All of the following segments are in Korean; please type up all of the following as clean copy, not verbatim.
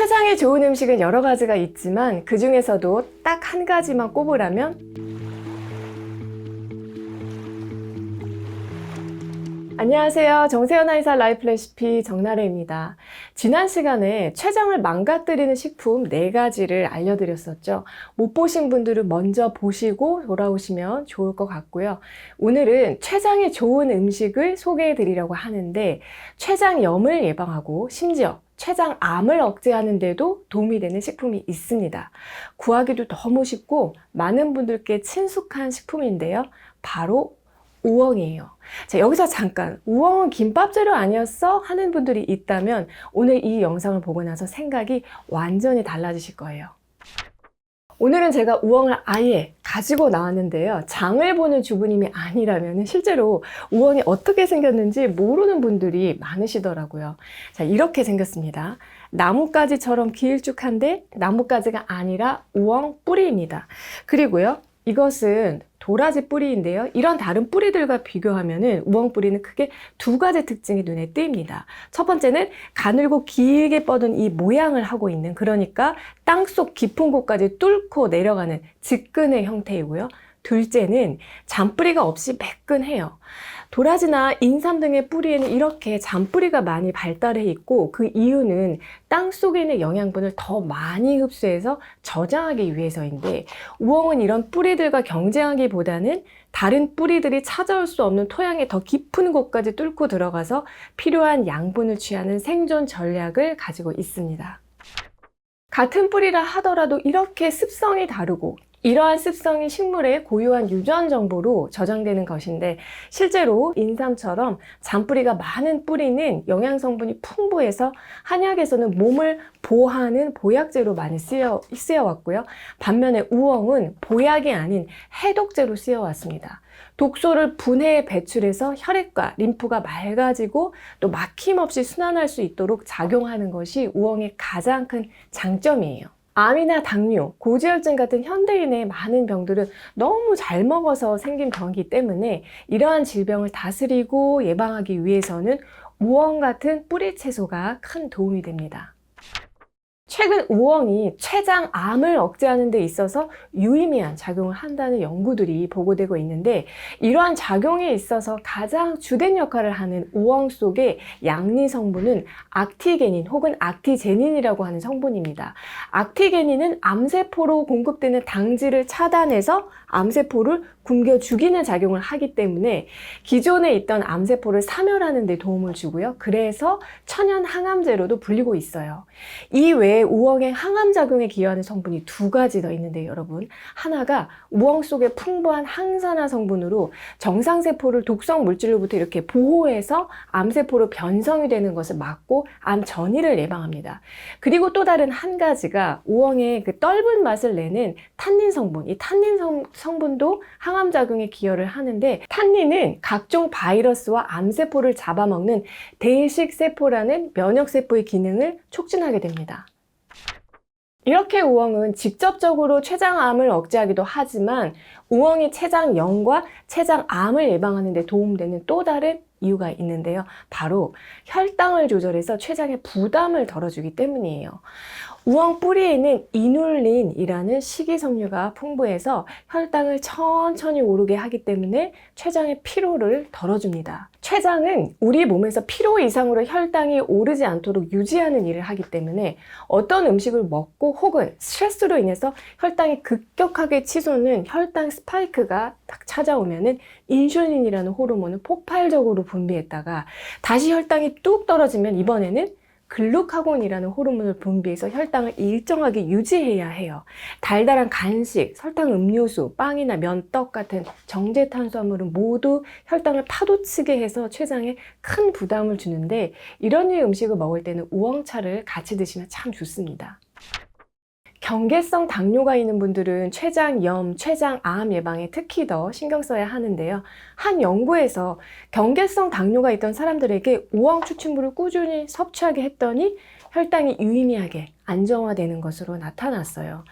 췌장에 좋은 음식은 여러 가지가 있지만 그 중에서도 딱 한 가지만 꼽으라면 안녕하세요. 정세현 아이사 라이프 레시피 정나래입니다. 지난 시간에 췌장을 망가뜨리는 식품 4가지를 알려드렸었죠. 못 보신 분들은 먼저 보시고 돌아오시면 좋을 것 같고요. 오늘은 췌장에 좋은 음식을 소개해 드리려고 하는데 췌장염을 예방하고 심지어 췌장암을 억제하는 데도 도움이 되는 식품이 있습니다. 구하기도 너무 쉽고 많은 분들께 친숙한 식품인데요. 바로 우엉이에요. 자, 여기서 잠깐 우엉은 김밥 재료 아니었어? 하는 분들이 있다면 오늘 이 영상을 보고 나서 생각이 완전히 달라지실 거예요. 오늘은 제가 우엉을 아예 가지고 나왔는데요. 장을 보는 주부님이 아니라면 실제로 우엉이 어떻게 생겼는지 모르는 분들이 많으시더라고요. 자, 이렇게 생겼습니다. 나뭇가지처럼 길쭉한데 나뭇가지가 아니라 우엉 뿌리입니다. 그리고요, 이것은 도라지 뿌리인데요. 이런 다른 뿌리들과 비교하면은 우엉 뿌리는 크게 2가지 특징이 눈에 띕니다. 첫 번째는 가늘고 길게 뻗은 이 모양을 하고 있는, 그러니까 땅속 깊은 곳까지 뚫고 내려가는 직근의 형태이고요. 둘째는 잔뿌리가 없이 매끈해요. 도라지나 인삼 등의 뿌리에는 이렇게 잔뿌리가 많이 발달해 있고, 그 이유는 땅속에 있는 영양분을 더 많이 흡수해서 저장하기 위해서인데, 우엉은 이런 뿌리들과 경쟁하기보다는 다른 뿌리들이 찾아올 수 없는 토양의 더 깊은 곳까지 뚫고 들어가서 필요한 양분을 취하는 생존 전략을 가지고 있습니다. 같은 뿌리라 하더라도 이렇게 습성이 다르고 이러한 습성이 식물의 고유한 유전 정보로 저장되는 것인데, 실제로 인삼처럼 잔뿌리가 많은 뿌리는 영양 성분이 풍부해서 한약에서는 몸을 보호하는 보약제로 많이 쓰여왔고요. 반면에 우엉은 보약이 아닌 해독제로 쓰여왔습니다. 독소를 분해해 배출해서 혈액과 림프가 맑아지고 또 막힘없이 순환할 수 있도록 작용하는 것이 우엉의 가장 큰 장점이에요. 암이나 당뇨, 고지혈증 같은 현대인의 많은 병들은 너무 잘 먹어서 생긴 병이기 때문에 이러한 질병을 다스리고 예방하기 위해서는 우엉 같은 뿌리 채소가 큰 도움이 됩니다. 최근 우엉이 췌장암을 억제하는 데 있어서 유의미한 작용을 한다는 연구들이 보고되고 있는데, 이러한 작용에 있어서 가장 주된 역할을 하는 우엉 속의 양리 성분은 악티게닌 혹은 악티제닌이라고 하는 성분입니다. 악티게닌은 암세포로 공급되는 당질을 차단해서 암세포를 굶겨 죽이는 작용을 하기 때문에 기존에 있던 암세포를 사멸하는 데 도움을 주고요. 그래서 천연 항암제로도 불리고 있어요. 이 외에 우엉의 항암작용에 기여하는 성분이 2가지 더 있는데요, 여러분. 하나가 우엉 속에 풍부한 항산화 성분으로 정상세포를 독성 물질로부터 이렇게 보호해서 암세포로 변성이 되는 것을 막고 암 전이를 예방합니다. 그리고 또 다른 한 가지가 우엉의 그 떫은 맛을 내는 탄닌 성분. 이 탄닌 성분도 항암작용에 기여를 하는데, 탄닌은 각종 바이러스와 암세포를 잡아먹는 대식세포라는 면역세포의 기능을 촉진하게 됩니다. 이렇게 우엉은 직접적으로 췌장암을 억제하기도 하지만 우엉이 췌장염과 췌장암을 예방하는 데 도움되는 또 다른 이유가 있는데요. 바로 혈당을 조절해서 췌장의 부담을 덜어주기 때문이에요. 우엉 뿌리에는 이눌린이라는 식이섬유가 풍부해서 혈당을 천천히 오르게 하기 때문에 췌장의 피로를 덜어줍니다. 췌장은 우리 몸에서 필요 이상으로 혈당이 오르지 않도록 유지하는 일을 하기 때문에 어떤 음식을 먹고 혹은 스트레스로 인해서 혈당이 급격하게 치솟는 혈당 스파이크가 딱 찾아오면은 인슐린이라는 호르몬을 폭발적으로 분비했다가 다시 혈당이 뚝 떨어지면 이번에는 글루카곤이라는 호르몬을 분비해서 혈당을 일정하게 유지해야 해요. 달달한 간식, 설탕 음료수, 빵이나 면, 떡 같은 정제 탄수화물은 모두 혈당을 파도치게 해서 췌장에 큰 부담을 주는데, 이런 류의 음식을 먹을 때는 우엉차를 같이 드시면 참 좋습니다. 경계성 당뇨가 있는 분들은 췌장염, 췌장암 예방에 특히 더 신경 써야 하는데요. 한 연구에서 경계성 당뇨가 있던 사람들에게 우엉 추출물을 꾸준히 섭취하게 했더니 혈당이 유의미하게 안정화되는 것으로 나타났어요.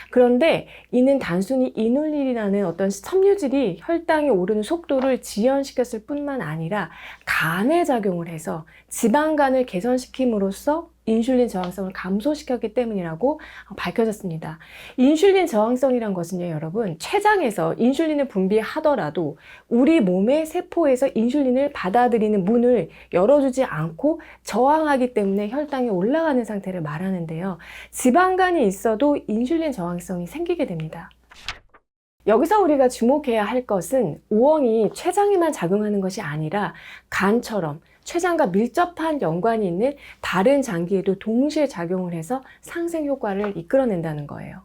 그런데 이는 단순히 이눌린이라는 어떤 섬유질이 혈당이 오르는 속도를 지연시켰을 뿐만 아니라 간에 작용을 해서 지방간을 개선시킴으로써 인슐린 저항성을 감소시켰기 때문이라고 밝혀졌습니다. 인슐린 저항성이란 것은요, 여러분, 췌장에서 인슐린을 분비하더라도 우리 몸의 세포에서 인슐린을 받아들이는 문을 열어주지 않고 저항하기 때문에 혈당이 올라가는 상태를 말하는데요. 지방간이 있어도 인슐린 저항성이 생기게 됩니다. 여기서 우리가 주목해야 할 것은 우엉이 췌장에만 작용하는 것이 아니라 간처럼 췌장과 밀접한 연관이 있는 다른 장기에도 동시에 작용을 해서 상생 효과를 이끌어낸다는 거예요.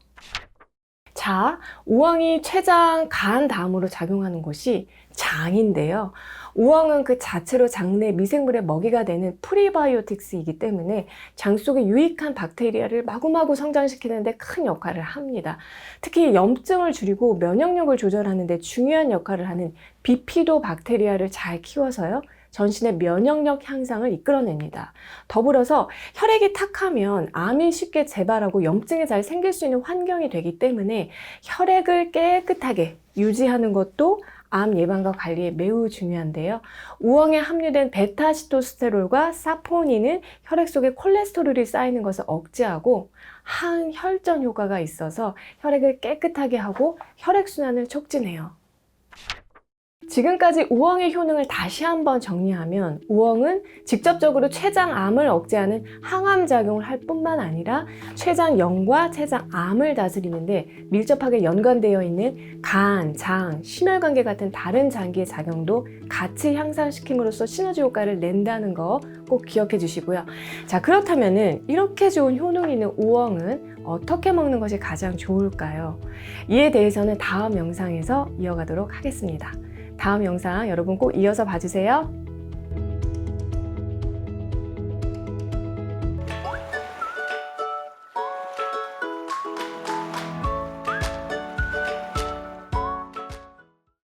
자, 우엉이 췌장, 간 다음으로 작용하는 곳이 장인데요. 우엉은 그 자체로 장내 미생물의 먹이가 되는 프리바이오틱스이기 때문에 장 속에 유익한 박테리아를 마구마구 성장시키는 데 큰 역할을 합니다. 특히 염증을 줄이고 면역력을 조절하는 데 중요한 역할을 하는 비피도 박테리아를 잘 키워서요, 전신의 면역력 향상을 이끌어냅니다. 더불어서 혈액이 탁하면 암이 쉽게 재발하고 염증이 잘 생길 수 있는 환경이 되기 때문에 혈액을 깨끗하게 유지하는 것도 암 예방과 관리에 매우 중요한데요. 우엉에 함유된 베타시토스테롤과 사포닌은 혈액 속에 콜레스테롤이 쌓이는 것을 억제하고 항혈전 효과가 있어서 혈액을 깨끗하게 하고 혈액순환을 촉진해요. 지금까지 우엉의 효능을 다시 한번 정리하면 우엉은 직접적으로 췌장암을 억제하는 항암작용을 할 뿐만 아니라 췌장염과 췌장암을 다스리는데 밀접하게 연관되어 있는 간, 장, 심혈관계 같은 다른 장기의 작용도 같이 향상시킴으로써 시너지 효과를 낸다는 거 꼭 기억해 주시고요. 자, 그렇다면은 이렇게 좋은 효능이 있는 우엉은 어떻게 먹는 것이 가장 좋을까요? 이에 대해서는 다음 영상에서 이어가도록 하겠습니다. 다음 영상 여러분 꼭 이어서 봐주세요.